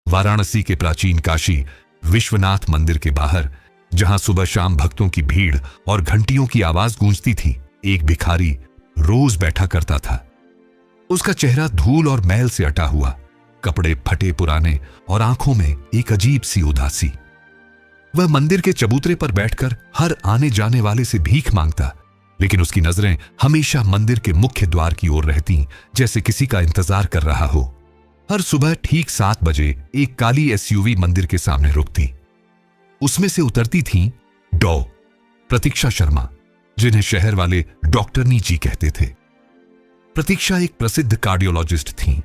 वाराणसी के प्राचीन काशी विश्वनाथ मंदिर के बाहर, जहां सुबह शाम भक्तों की भीड़ और घंटियों की आवाज गूंजती थी, एक भिखारी रोज बैठा करता था। उसका चेहरा धूल और मैल से अटा हुआ, कपड़े फटे पुराने और आंखों में एक अजीब सी उदासी। वह मंदिर के चबूतरे पर बैठकर हर आने जाने वाले से भीख मांगता, लेकिन उसकी नजरें हमेशा मंदिर के मुख्य द्वार की ओर रहती, जैसे किसी का इंतजार कर रहा हो। हर सुबह ठीक 7 बजे एक काली एसयूवी मंदिर के सामने रुकती। उसमें से उतरती थीं डॉ प्रतीक्षा शर्मा, जिन्हें शहर वाले डॉक्टरनी जी कहते थे। प्रतीक्षा एक प्रसिद्ध कार्डियोलॉजिस्ट थीं,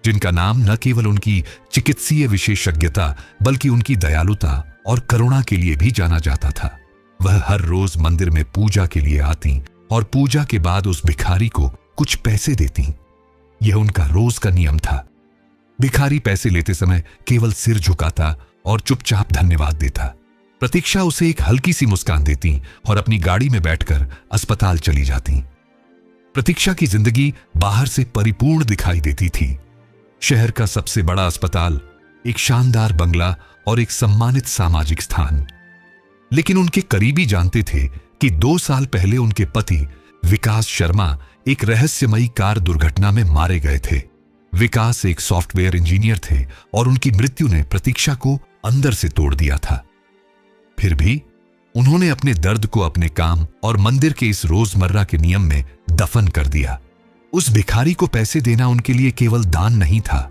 जिनका नाम न केवल उनकी चिकित्सीय विशेषज्ञता बल्कि उनकी दयालुता और करुणा के लिए भी जाना जाता था। वह हर रोज मंदिर में पूजा के लिए आती और पूजा के बाद उस भिखारी को कुछ पैसे देती। यह उनका रोज का नियम था। भिखारी पैसे लेते समय केवल सिर झुकाता और चुपचाप धन्यवाद देता। प्रतीक्षा उसे एक हल्की सी मुस्कान देती और अपनी गाड़ी में बैठकर अस्पताल चली जाती। प्रतीक्षा की जिंदगी बाहर से परिपूर्ण दिखाई देती थी। शहर का सबसे बड़ा अस्पताल, एक शानदार बंगला और एक सम्मानित सामाजिक स्थान। लेकिन उनके करीबी जानते थे कि 2 साल पहले उनके पति विकास शर्मा एक रहस्यमयी कार दुर्घटना में मारे गए थे। विकास एक सॉफ्टवेयर इंजीनियर थे और उनकी मृत्यु ने प्रतीक्षा को अंदर से तोड़ दिया था। फिर भी उन्होंने अपने दर्द को अपने काम और मंदिर के इस रोजमर्रा के नियम में दफन कर दिया। उस भिखारी को पैसे देना उनके लिए केवल दान नहीं था,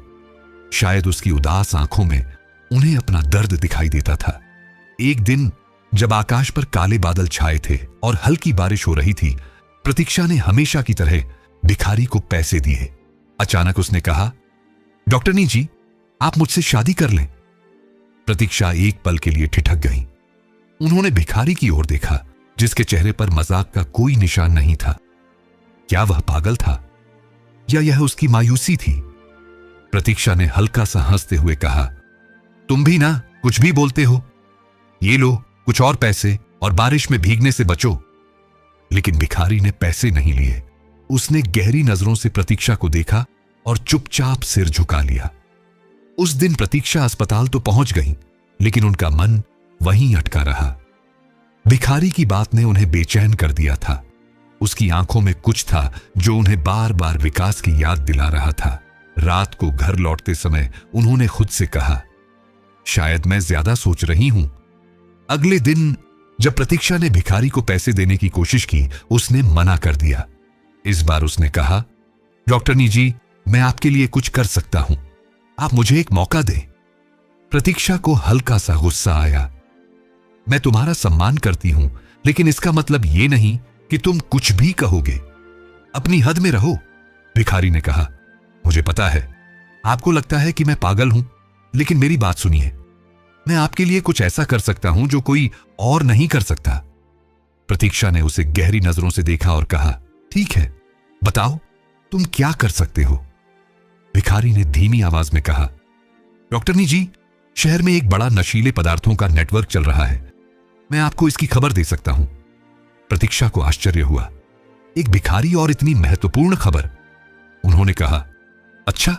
शायद उसकी उदास आंखों में उन्हें अपना दर्द दिखाई देता था। एक दिन जब आकाश पर काले बादल छाए थे और हल्की बारिश हो रही थी, प्रतीक्षा ने हमेशा की तरह भिखारी को पैसे दिए। अचानक उसने कहा, डॉक्टरनी जी, आप मुझसे शादी कर लें। प्रतीक्षा एक पल के लिए ठिठक गई। उन्होंने भिखारी की ओर देखा, जिसके चेहरे पर मजाक का कोई निशान नहीं था। क्या वह पागल था या यह उसकी मायूसी थी? प्रतीक्षा ने हल्का सा हंसते हुए कहा, तुम भी ना कुछ भी बोलते हो। ये लो कुछ और पैसे और बारिश में भीगने से बचो। लेकिन भिखारी ने पैसे नहीं लिए। उसने गहरी नजरों से प्रतीक्षा को देखा और चुपचाप सिर झुका लिया। उस दिन प्रतीक्षा अस्पताल तो पहुंच गई, लेकिन उनका मन वहीं अटका रहा। भिखारी की बात ने उन्हें बेचैन कर दिया था। उसकी आंखों में कुछ था जो उन्हें बार बार विकास की याद दिला रहा था। रात को घर लौटते समय उन्होंने खुद से कहा, शायद मैं ज्यादा सोच रही हूं। अगले दिन जब प्रतीक्षा ने भिखारी को पैसे देने की कोशिश की, उसने मना कर दिया। इस बार उसने कहा, डॉक्टरनी जी, मैं आपके लिए कुछ कर सकता हूं, आप मुझे एक मौका दें। प्रतीक्षा को हल्का सा गुस्सा आया। मैं तुम्हारा सम्मान करती हूं, लेकिन इसका मतलब यह नहीं कि तुम कुछ भी कहोगे। अपनी हद में रहो। भिखारी ने कहा, मुझे पता है आपको लगता है कि मैं पागल हूं, लेकिन मेरी बात सुनिए। मैं आपके लिए कुछ ऐसा कर सकता हूं जो कोई और नहीं कर सकता। प्रतीक्षा ने उसे गहरी नजरों से देखा और कहा, ठीक है, बताओ तुम क्या कर सकते हो। भिखारी ने धीमी आवाज में कहा, डॉक्टरनी जी, शहर में एक बड़ा नशीले पदार्थों का नेटवर्क चल रहा है। मैं आपको इसकी खबर दे सकता हूं। प्रतीक्षा को आश्चर्य हुआ। एक भिखारी और इतनी महत्वपूर्ण खबर। उन्होंने कहा, अच्छा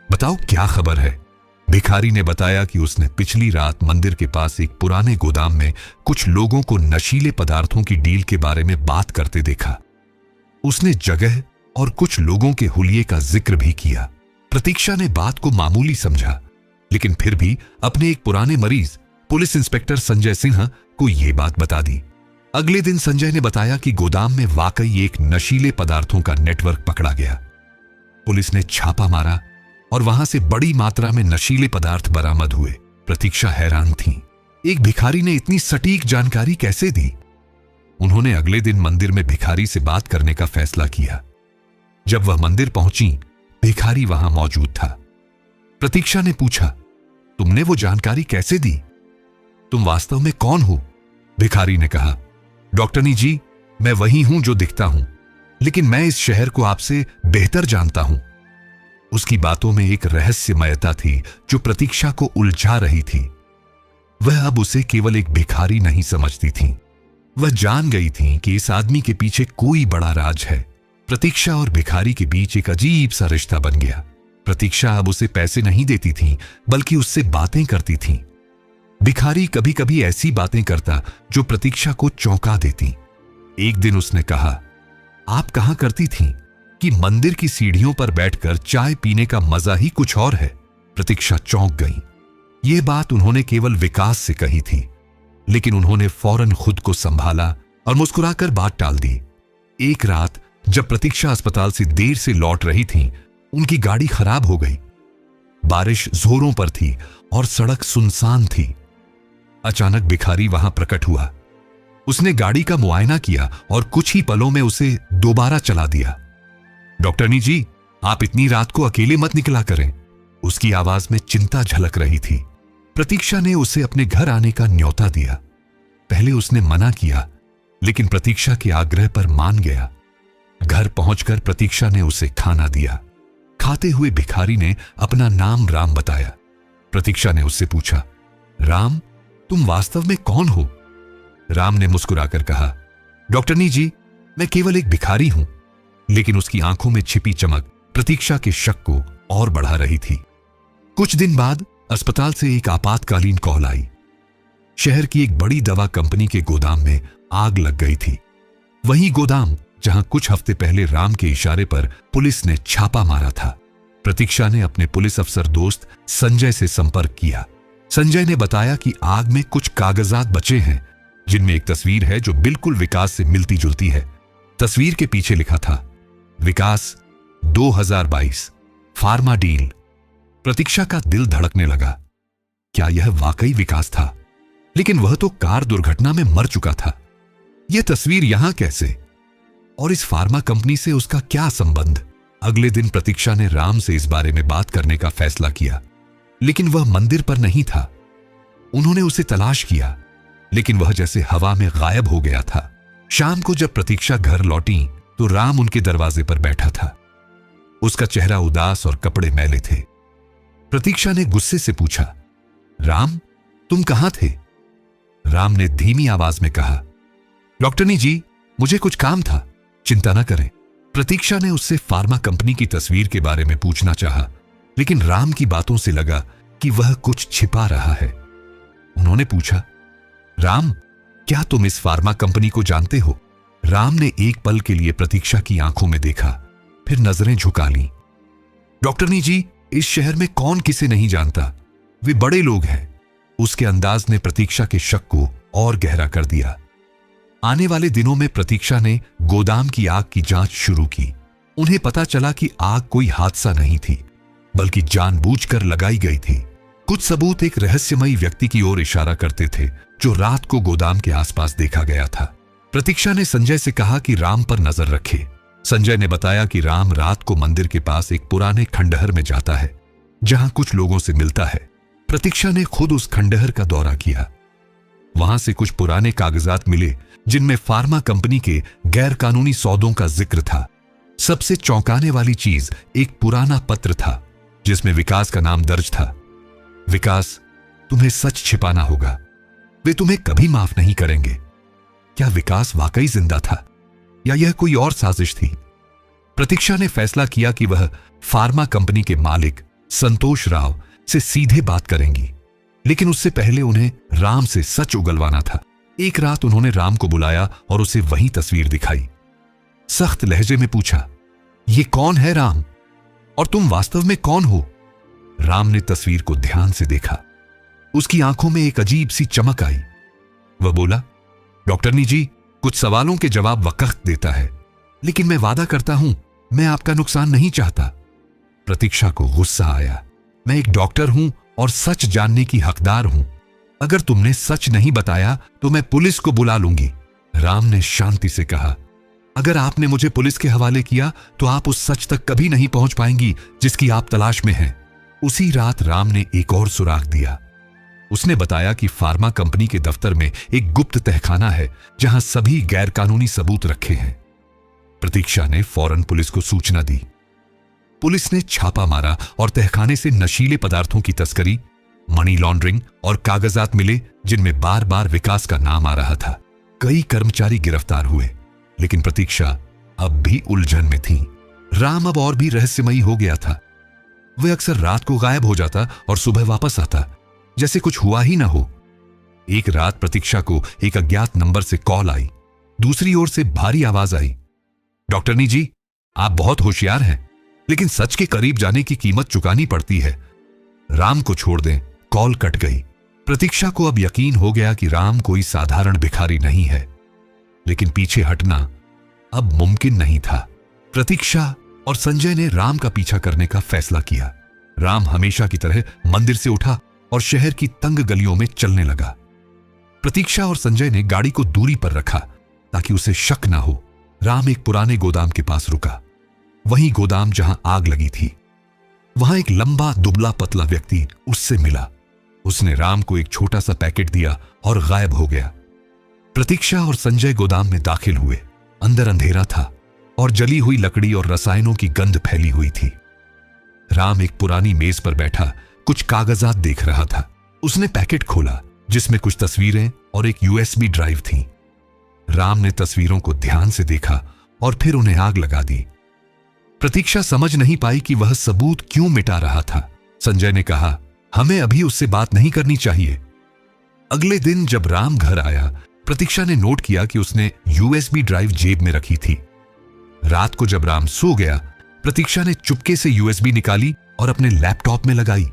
बताओ क्या खबर है। भिखारी ने बताया कि उसने पिछली रात मंदिर के पास एक पुराने गोदाम में कुछ लोगों को नशीले पदार्थों की डील के बारे में बात करते देखा। उसने जगह और कुछ लोगों के हुलिये का जिक्र भी किया। प्रतीक्षा ने बात को मामूली समझा, लेकिन फिर भी अपने एक पुराने मरीज पुलिस इंस्पेक्टर संजय सिन्हा को यह बात बता दी। अगले दिन संजय ने बताया कि गोदाम में वाकई एक नशीले पदार्थों का नेटवर्क पकड़ा गया। पुलिस ने छापा मारा और वहां से बड़ी मात्रा में नशीले पदार्थ बरामद हुए। प्रतीक्षा हैरान थी, एक भिखारी ने इतनी सटीक जानकारी कैसे दी। उन्होंने अगले दिन मंदिर में भिखारी से बात करने का फैसला किया। जब वह मंदिर पहुंची, भिखारी वहां मौजूद था। प्रतीक्षा ने पूछा, तुमने वो जानकारी कैसे दी? तुम वास्तव में कौन हो? भिखारी ने कहा, डॉक्टरनी जी, मैं वही हूं जो दिखता हूं, लेकिन मैं इस शहर को आपसे बेहतर जानता हूं। उसकी बातों में एक रहस्यमयता थी जो प्रतीक्षा को उलझा रही थी। वह अब उसे केवल एक भिखारी नहीं समझती थी। वह जान गई थी कि इस आदमी के पीछे कोई बड़ा राज है। प्रतीक्षा और भिखारी के बीच एक अजीब सा रिश्ता बन गया। प्रतीक्षा अब उसे पैसे नहीं देती थी, बल्कि उससे बातें करती थी। भिखारी कभी कभी ऐसी बातें करता जो प्रतीक्षा को चौंका देती। एक दिन उसने कहा, आप कहा करती थी कि मंदिर की सीढ़ियों पर बैठकर चाय पीने का मजा ही कुछ और है। प्रतीक्षा चौंक गई। यह बात उन्होंने केवल विकास से कही थी, लेकिन उन्होंने फौरन खुद को संभाला और मुस्कुराकर बात टाल दी। एक रात जब प्रतीक्षा अस्पताल से देर से लौट रही थी, उनकी गाड़ी खराब हो गई। बारिश जोरों पर थी और सड़क सुनसान थी। अचानक भिखारी वहां प्रकट हुआ। उसने गाड़ी का मुआयना किया और कुछ ही पलों में उसे दोबारा चला दिया। डॉक्टरनी जी, आप इतनी रात को अकेले मत निकला करें। उसकी आवाज में चिंता झलक रही थी। प्रतीक्षा ने उसे अपने घर आने का न्योता दिया। पहले उसने मना किया, लेकिन प्रतीक्षा के आग्रह पर मान गया। घर पहुंचकर प्रतीक्षा ने उसे खाना दिया। खाते हुए भिखारी ने अपना नाम राम बताया। प्रतीक्षा ने उससे पूछा, राम, तुम वास्तव में कौन हो? राम ने मुस्कुराकर कहा, डॉक्टरनी जी, मैं केवल एक भिखारी हूं। लेकिन उसकी आंखों में छिपी चमक प्रतीक्षा के शक को और बढ़ा रही थी। कुछ दिन बाद अस्पताल से एक आपातकालीन कॉल आई। शहर की एक बड़ी दवा कंपनी के गोदाम में आग लग गई थी। वही गोदाम जहां कुछ हफ्ते पहले राम के इशारे पर पुलिस ने छापा मारा था। प्रतीक्षा ने अपने पुलिस अफसर दोस्त संजय से संपर्क किया। संजय ने बताया कि आग में कुछ कागजात बचे हैं, जिनमें एक तस्वीर है जो बिल्कुल विकास से मिलती जुलती है। तस्वीर के पीछे लिखा था, विकास 2022 फार्मा डील। प्रतीक्षा का दिल धड़कने लगा। क्या यह वाकई विकास था? लेकिन वह तो कार दुर्घटना में मर चुका था। यह तस्वीर यहां कैसे? और इस फार्मा कंपनी से उसका क्या संबंध? अगले दिन प्रतीक्षा ने राम से इस बारे में बात करने का फैसला किया, लेकिन वह मंदिर पर नहीं था। उन्होंने उसे तलाश किया, लेकिन वह जैसे हवा में गायब हो गया था। शाम को जब प्रतीक्षा घर लौटी तो राम उनके दरवाजे पर बैठा था। उसका चेहरा उदास और कपड़े मैले थे। प्रतीक्षा ने गुस्से से पूछा, राम, तुम कहां थे? राम ने धीमी आवाज में कहा, डॉक्टरनी जी, मुझे कुछ काम था, चिंता न करें। प्रतीक्षा ने उससे फार्मा कंपनी की तस्वीर के बारे में पूछना चाहा, लेकिन राम की बातों से लगा कि वह कुछ छिपा रहा है। उन्होंने पूछा, राम, क्या तुम इस फार्मा कंपनी को जानते हो? राम ने एक पल के लिए प्रतीक्षा की आंखों में देखा, फिर नजरें झुका लीं। डॉक्टरनी जी, इस शहर में कौन किसे नहीं जानता, वे बड़े लोग हैं। उसके अंदाज ने प्रतीक्षा के शक को और गहरा कर दिया। आने वाले दिनों में प्रतीक्षा ने गोदाम की आग की जांच शुरू की। उन्हें पता चला कि आग कोई हादसा नहीं थी, बल्कि जानबूझकर लगाई गई थी। कुछ सबूत एक रहस्यमयी व्यक्ति की ओर इशारा करते थे, जो रात को गोदाम के आसपास देखा गया था। प्रतीक्षा ने संजय से कहा कि राम पर नजर रखे। संजय ने बताया कि राम रात को मंदिर के पास एक पुराने खंडहर में जाता है, जहां कुछ लोगों से मिलता है। प्रतीक्षा ने खुद उस खंडहर का दौरा किया। वहां से कुछ पुराने कागजात मिले, जिनमें फार्मा कंपनी के गैर कानूनी सौदों का जिक्र था। सबसे चौंकाने वाली चीज एक पुराना पत्र था, जिसमें विकास का नाम दर्ज था। विकास, तुम्हें सच छिपाना होगा, वे तुम्हें कभी माफ नहीं करेंगे। क्या विकास वाकई जिंदा था, या यह कोई और साजिश थी? प्रतीक्षा ने फैसला किया कि वह फार्मा कंपनी के मालिक संतोष राव से सीधे बात करेंगी, लेकिन उससे पहले उन्हें राम से सच उगलवाना था। एक रात उन्होंने राम को बुलाया और उसे वही तस्वीर दिखाई। सख्त लहजे में पूछा, ये कौन है राम, और तुम वास्तव में कौन हो? राम ने तस्वीर को ध्यान से देखा। उसकी आंखों में एक अजीब सी चमक आई। वह बोला, डॉक्टरनी जी, कुछ सवालों के जवाब वक्त देता है, लेकिन मैं वादा करता हूं, मैं आपका नुकसान नहीं चाहता। प्रतीक्षा को गुस्सा आया। मैं एक डॉक्टर हूं और सच जानने की हकदार हूं। अगर तुमने सच नहीं बताया तो मैं पुलिस को बुला लूंगी। राम ने शांति से कहा, अगर आपने मुझे पुलिस के हवाले किया तो आप उस सच तक कभी नहीं पहुंच पाएंगी जिसकी आप तलाश में हैं। उसी रात राम ने एक और सुराग दिया। उसने बताया कि फार्मा कंपनी के दफ्तर में एक गुप्त तहखाना है, जहां सभी गैरकानूनी सबूत रखे हैं। प्रतीक्षा ने फौरन पुलिस को सूचना दी। पुलिस ने छापा मारा और तहखाने से नशीले पदार्थों की तस्करी, मनी लॉन्ड्रिंग और कागजात मिले, जिनमें बार बार विकास का नाम आ रहा था। कई कर्मचारी गिरफ्तार हुए, लेकिन प्रतीक्षा अब भी उलझन में थी। राम अब और भी रहस्यमयी हो गया था। वह अक्सर रात को गायब हो जाता और सुबह वापस आता, जैसे कुछ हुआ ही ना हो। एक रात प्रतीक्षा को एक अज्ञात नंबर से कॉल आई। दूसरी ओर से भारी आवाज आई, डॉक्टरनी जी, आप बहुत होशियार हैं, लेकिन सच के करीब जाने की कीमत चुकानी पड़ती है। राम को छोड़ दें। कॉल कट गई। प्रतीक्षा को अब यकीन हो गया कि राम कोई साधारण भिखारी नहीं है, लेकिन पीछे हटना अब मुमकिन नहीं था। प्रतीक्षा और संजय ने राम का पीछा करने का फैसला किया। राम हमेशा की तरह मंदिर से उठा और शहर की तंग गलियों में चलने लगा। प्रतीक्षा और संजय ने गाड़ी को दूरी पर रखा ताकि उसे शक ना हो। राम एक पुराने गोदाम के पास रुका, वही गोदाम जहां आग लगी थी। वहां एक लंबा दुबला पतला व्यक्ति उससे मिला। उसने राम को एक छोटा सा पैकेट दिया और गायब हो गया। प्रतीक्षा और संजय गोदाम में दाखिल हुए। अंदर अंधेरा था और जली हुई लकड़ी और रसायनों की गंध फैली हुई थी। राम एक पुरानी मेज पर बैठा कुछ कागजात देख रहा था। उसने पैकेट खोला जिसमें कुछ तस्वीरें और एक यूएसबी ड्राइव थी। राम ने तस्वीरों को ध्यान से देखा और फिर उन्हें आग लगा दी। प्रतीक्षा समझ नहीं पाई कि वह सबूत क्यों मिटा रहा था। संजय ने कहा, हमें अभी उससे बात नहीं करनी चाहिए। अगले दिन जब राम घर आया, प्रतीक्षा ने नोट किया कि उसने यूएसबी ड्राइव जेब में रखी थी। रात को जब राम सो गया, प्रतीक्षा ने चुपके से यूएसबी निकाली और अपने लैपटॉप में लगाई।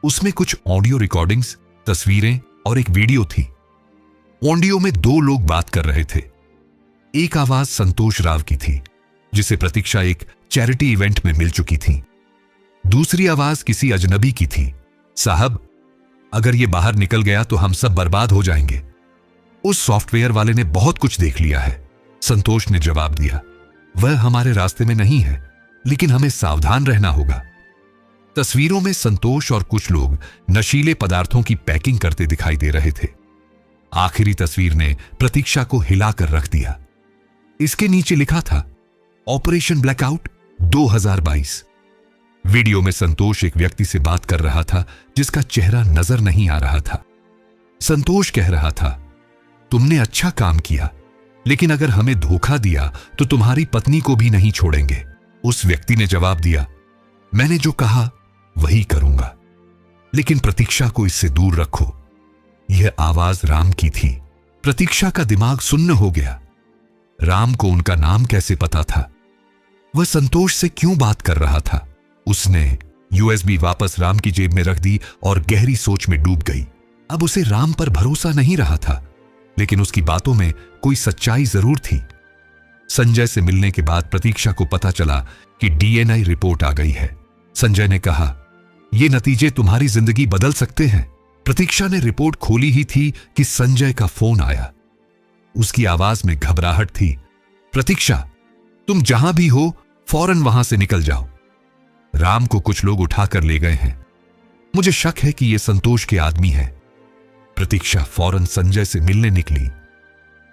उसमें कुछ ऑडियो रिकॉर्डिंग्स, तस्वीरें और एक वीडियो थी। ऑडियो में दो लोग बात कर रहे थे। एक आवाज संतोष राव की थी, जिसे प्रतीक्षा एक चैरिटी इवेंट में मिल चुकी थी। दूसरी आवाज किसी अजनबी की थी, साहब, अगर ये बाहर निकल गया तो हम सब बर्बाद हो जाएंगे। उस सॉफ्टवेयर वाले ने बहुत कुछ देख लिया है, संतोष ने जवाब दिया। वह हमारे रास्ते में नहीं है, लेकिन हमें सावधान रहना होगा। तस्वीरों में संतोष और कुछ लोग नशीले पदार्थों की पैकिंग करते दिखाई दे रहे थे। आखिरी तस्वीर ने प्रतीक्षा को हिलाकर रख दिया। इसके नीचे लिखा था, ऑपरेशन ब्लैकआउट 2022। वीडियो में संतोष एक व्यक्ति से बात कर रहा था जिसका चेहरा नजर नहीं आ रहा था। संतोष कह रहा था, तुमने अच्छा काम किया, लेकिन अगर हमें धोखा दिया तो तुम्हारी पत्नी को भी नहीं छोड़ेंगे। उस व्यक्ति ने जवाब दिया, मैंने जो कहा वही करूंगा, लेकिन प्रतीक्षा को इससे दूर रखो। यह आवाज राम की थी। प्रतीक्षा का दिमाग सुन्न हो गया। राम को उनका नाम कैसे पता था? वह संतोष से क्यों बात कर रहा था? उसने यूएसबी वापस राम की जेब में रख दी और गहरी सोच में डूब गई। अब उसे राम पर भरोसा नहीं रहा था, लेकिन उसकी बातों में कोई सच्चाई जरूर थी। संजय से मिलने के बाद प्रतीक्षा को पता चला कि डीएनए रिपोर्ट आ गई है। संजय ने कहा, ये नतीजे तुम्हारी जिंदगी बदल सकते हैं। प्रतीक्षा ने रिपोर्ट खोली ही थी कि संजय का फोन आया। उसकी आवाज में घबराहट थी। प्रतीक्षा, तुम जहां भी हो फौरन वहां से निकल जाओ। राम को कुछ लोग उठाकर ले गए हैं। मुझे शक है कि यह संतोष के आदमी है। प्रतीक्षा फौरन संजय से मिलने निकली।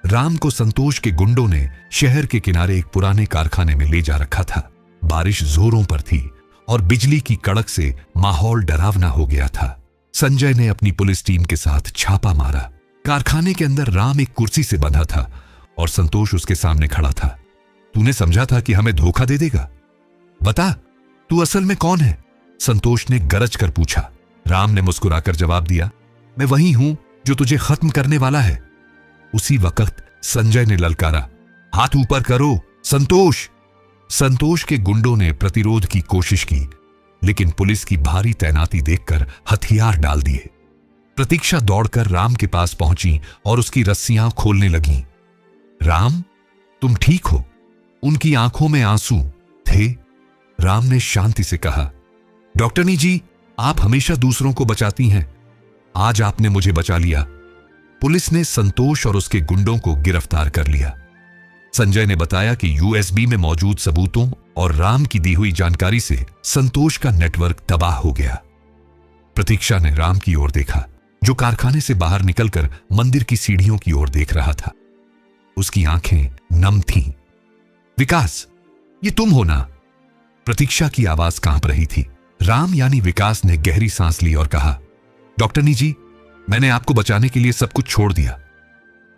राम को संतोष के गुंडों ने शहर के किनारे एक पुराने कारखाने में ले जा रखा था। बारिश जोरों पर थी और बिजली की कड़क से माहौल डरावना हो गया था। संजय ने अपनी पुलिस टीम के साथ छापा मारा। कारखाने के अंदर राम एक कुर्सी से बंधा था और संतोष उसके सामने खड़ा था। तूने समझा था कि हमें धोखा दे देगा? बता, तू असल में कौन है? संतोष ने गरज कर पूछा। राम ने मुस्कुराकर जवाब दिया, मैं वही हूं जो तुझे खत्म करने वाला है। उसी वक्त संजय ने ललकारा, हाथ ऊपर करो संतोष। संतोष के गुंडों ने प्रतिरोध की कोशिश की, लेकिन पुलिस की भारी तैनाती देखकर हथियार डाल दिए। प्रतीक्षा दौड़कर राम के पास पहुंची और उसकी रस्सियां खोलने लगी। राम, तुम ठीक हो? उनकी आंखों में आंसू थे। राम ने शांति से कहा, डॉक्टरनी जी, आप हमेशा दूसरों को बचाती हैं। आज आपने मुझे बचा लिया। पुलिस ने संतोष और उसके गुंडों को गिरफ्तार कर लिया। संजय ने बताया कि यूएसबी में मौजूद सबूतों और राम की दी हुई जानकारी से संतोष का नेटवर्क तबाह हो गया। प्रतीक्षा ने राम की ओर देखा, जो कारखाने से बाहर निकलकर मंदिर की सीढ़ियों की ओर देख रहा था। उसकी आंखें नम थीं। विकास, ये तुम हो ना? प्रतीक्षा की आवाज कांप रही थी। राम यानी विकास ने गहरी सांस ली और कहा, डॉक्टरनी जी, मैंने आपको बचाने के लिए सब कुछ छोड़ दिया।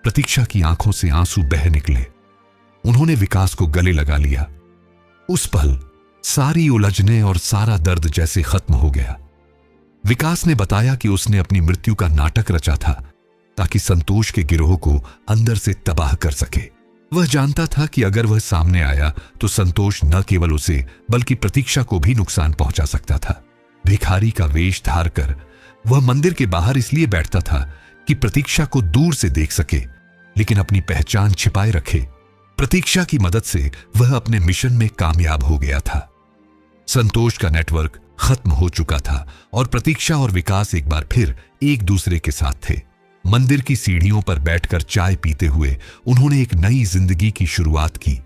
प्रतीक्षा की आंखों से आंसू बह निकले। उन्होंने विकास को गले लगा लिया। उस पल सारी उलझने और सारा दर्द जैसे खत्म हो गया। विकास ने बताया कि उसने अपनी मृत्यु का नाटक रचा था ताकि संतोष के गिरोह को अंदर से तबाह कर सके। वह जानता था कि अगर वह सामने आया तो संतोष न केवल उसे बल्कि प्रतीक्षा को भी नुकसान पहुंचा सकता था। भिखारी का वेश धार कर वह मंदिर के बाहर इसलिए बैठता था कि प्रतीक्षा को दूर से देख सके, लेकिन अपनी पहचान छिपाए रखे। प्रतीक्षा की मदद से वह अपने मिशन में कामयाब हो गया था। संतोष का नेटवर्क खत्म हो चुका था और प्रतीक्षा और विकास एक बार फिर एक दूसरे के साथ थे। मंदिर की सीढ़ियों पर बैठकर चाय पीते हुए उन्होंने एक नई जिंदगी की शुरुआत की।